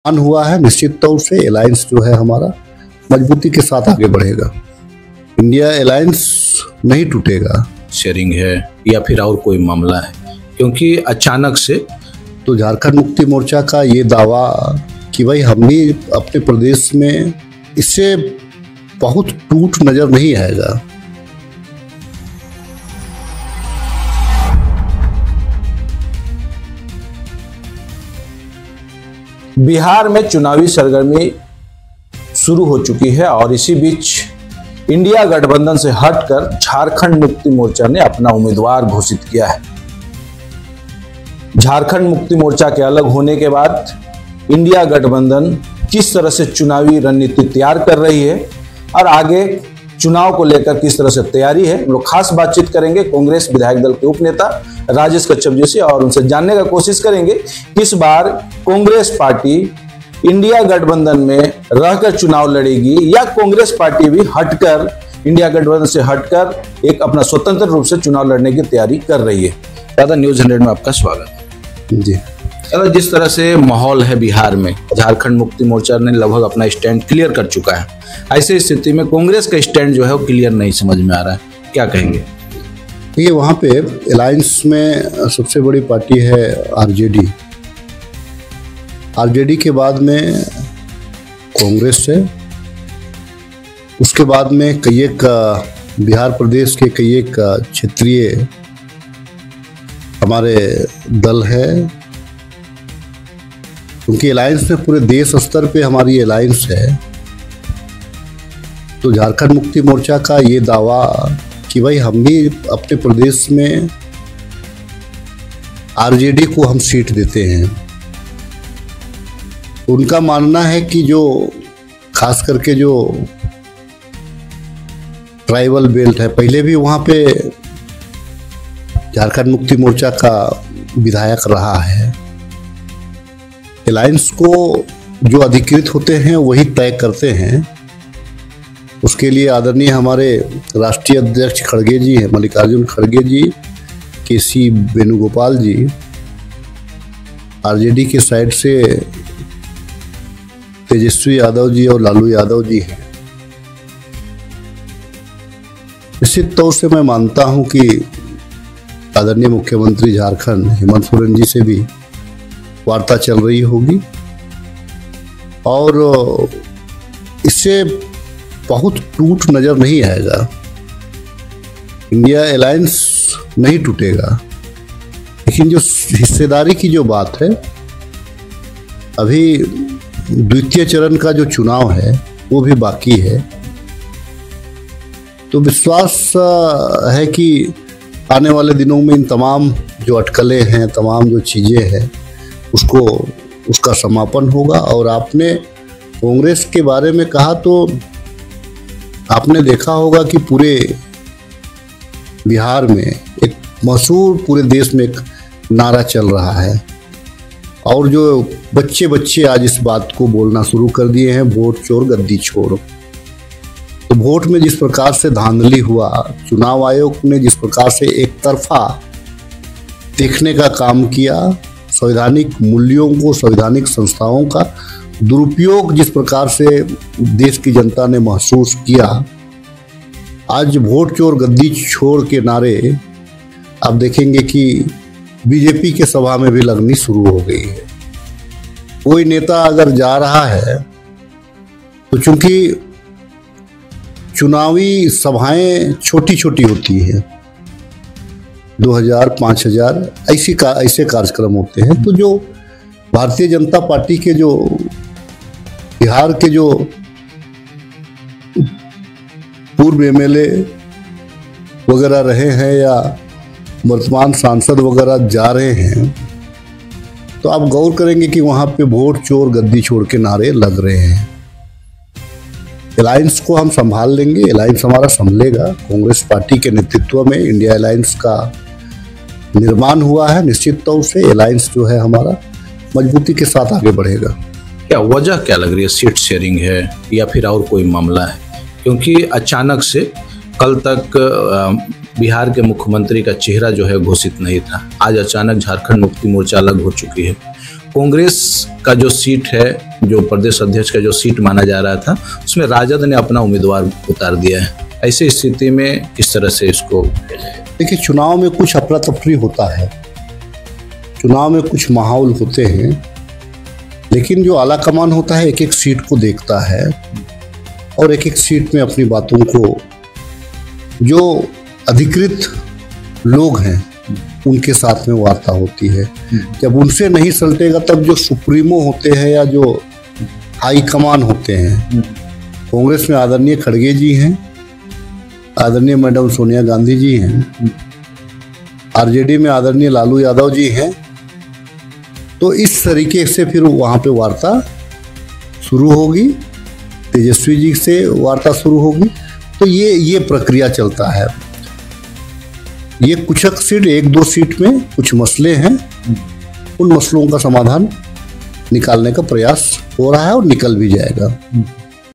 हुआ है। निश्चित तौर से अलायंस जो है हमारा मजबूती के साथ आगे बढ़ेगा। इंडिया अलायंस नहीं टूटेगा। शेयरिंग है या फिर और कोई मामला है? क्योंकि अचानक से तो झारखंड मुक्ति मोर्चा का ये दावा कि भाई हम भी अपने प्रदेश में, इससे बहुत टूट नजर नहीं आएगा। बिहार में चुनावी सरगर्मी शुरू हो चुकी है और इसी बीच इंडिया गठबंधन से हटकर झारखंड मुक्ति मोर्चा ने अपना उम्मीदवार घोषित किया है। झारखंड मुक्ति मोर्चा के अलग होने के बाद इंडिया गठबंधन किस तरह से चुनावी रणनीति तैयार कर रही है और आगे चुनाव को लेकर किस तरह से तैयारी है, हम लोग खास बातचीत करेंगे कांग्रेस विधायक दल के उपनेता राजेश कच्छप जी से और उनसे जानने का कोशिश करेंगे कि इस बार कांग्रेस पार्टी इंडिया गठबंधन में रहकर चुनाव लड़ेगी या कांग्रेस पार्टी भी हटकर, इंडिया गठबंधन से हटकर एक अपना स्वतंत्र रूप से चुनाव लड़ने की तैयारी कर रही है। दादा, न्यूज़ 100 में आपका स्वागत है। जी दादा, जिस तरह से माहौल है बिहार में, झारखंड मुक्ति मोर्चा ने लगभग अपना स्टैंड क्लियर कर चुका है। ऐसी स्थिति में कांग्रेस का स्टैंड जो है वो क्लियर नहीं समझ में आ रहा है, क्या कहेंगे? ये वहाँ पे अलायंस में सबसे बड़ी पार्टी है आरजेडी। आरजेडी के बाद में कांग्रेस है, उसके बाद में कई एक बिहार प्रदेश के कई एक क्षेत्रीय हमारे दल है, क्योंकि अलायंस में पूरे देश स्तर पे हमारी अलायंस है। तो झारखंड मुक्ति मोर्चा का ये दावा कि भाई हम भी अपने प्रदेश में आरजेडी को हम सीट देते हैं। उनका मानना है कि जो खास करके जो ट्राइबल बेल्ट है, पहले भी वहाँ पे झारखंड मुक्ति मोर्चा का विधायक रहा है। अलायंस को जो अधिकृत होते हैं वही तय करते हैं। उसके लिए आदरणीय हमारे राष्ट्रीय अध्यक्ष खड़गे जी हैं, मल्लिकार्जुन खड़गे जी, केसी वेणुगोपाल जी, आरजेडी के साइड से तेजस्वी यादव जी और लालू यादव जी हैं। निश्चित तौर से मैं मानता हूं कि आदरणीय मुख्यमंत्री झारखंड हेमंत सोरेन जी से भी वार्ता चल रही होगी और इससे बहुत टूट नजर नहीं आएगा। इंडिया अलायंस नहीं टूटेगा, लेकिन जो हिस्सेदारी की जो बात है, अभी द्वितीय चरण का जो चुनाव है वो भी बाकी है। तो विश्वास है कि आने वाले दिनों में इन तमाम जो अटकलें हैं, तमाम जो चीज़ें हैं, उसका समापन होगा। और आपने कांग्रेस के बारे में कहा तो आपने देखा होगा कि पूरे बिहार में एक मशहूर, पूरे देश में एक नारा चल रहा है और जो बच्चे बच्चे आज इस बात को बोलना शुरू कर दिए हैं, वोट चोर गद्दी छोड़। तो वोट में जिस प्रकार से धांधली हुआ, चुनाव आयोग ने जिस प्रकार से एक तरफा देखने का काम किया, संवैधानिक मूल्यों को, संवैधानिक संस्थाओं का दुरुपयोग जिस प्रकार से देश की जनता ने महसूस किया, आज वोट चोर गद्दी छोड़ के नारे आप देखेंगे कि बीजेपी के सभा में भी लगनी शुरू हो गई है। कोई नेता अगर जा रहा है तो चूंकि चुनावी सभाएं छोटी छोटी होती हैं, 2000, 5000 ऐसे कार्यक्रम होते हैं, तो जो भारतीय जनता पार्टी के जो बिहार के जो पूर्व एमएलए वगैरह रहे हैं या वर्तमान सांसद वगैरह जा रहे हैं, तो आप गौर करेंगे कि वहाँ पे वोट चोर गद्दी छोड़ के नारे लग रहे हैं। अलायंस को हम संभाल लेंगे, अलायंस हमारा संभलेगा। कांग्रेस पार्टी के नेतृत्व में इंडिया अलायंस का निर्माण हुआ है। निश्चित तौर से अलायंस जो है हमारा मजबूती के साथ आगे बढ़ेगा। क्या वजह क्या लग रही है? सीट शेयरिंग है या फिर और कोई मामला है? क्योंकि अचानक से कल तक बिहार के मुख्यमंत्री का चेहरा जो है घोषित नहीं था, आज अचानक झारखंड मुक्ति मोर्चा अलग हो चुकी है। कांग्रेस का जो सीट है, जो प्रदेश अध्यक्ष का जो सीट माना जा रहा था, उसमें राजद ने अपना उम्मीदवार उतार दिया है। ऐसी स्थिति में किस तरह से इसको? देखिए, चुनाव में कुछ अफरा तफरी होता है, चुनाव में कुछ माहौल होते हैं, लेकिन जो आला कमान होता है एक एक सीट को देखता है और एक एक सीट में अपनी बातों को, जो अधिकृत लोग हैं उनके साथ में वार्ता होती है। जब उनसे नहीं सलटेगा तब जो सुप्रीमो होते हैं या जो हाई कमान होते हैं, कांग्रेस में आदरणीय खड़गे जी हैं, आदरणीय मैडम सोनिया गांधी जी हैं, आरजेडी में आदरणीय लालू यादव जी हैं, तो इस तरीके से फिर वहाँ पे वार्ता शुरू होगी, तेजस्वी जी से वार्ता शुरू होगी। तो ये प्रक्रिया चलता है। ये कुछ सीट, एक दो सीट में कुछ मसले हैं, उन मसलों का समाधान निकालने का प्रयास हो रहा है और निकल भी जाएगा।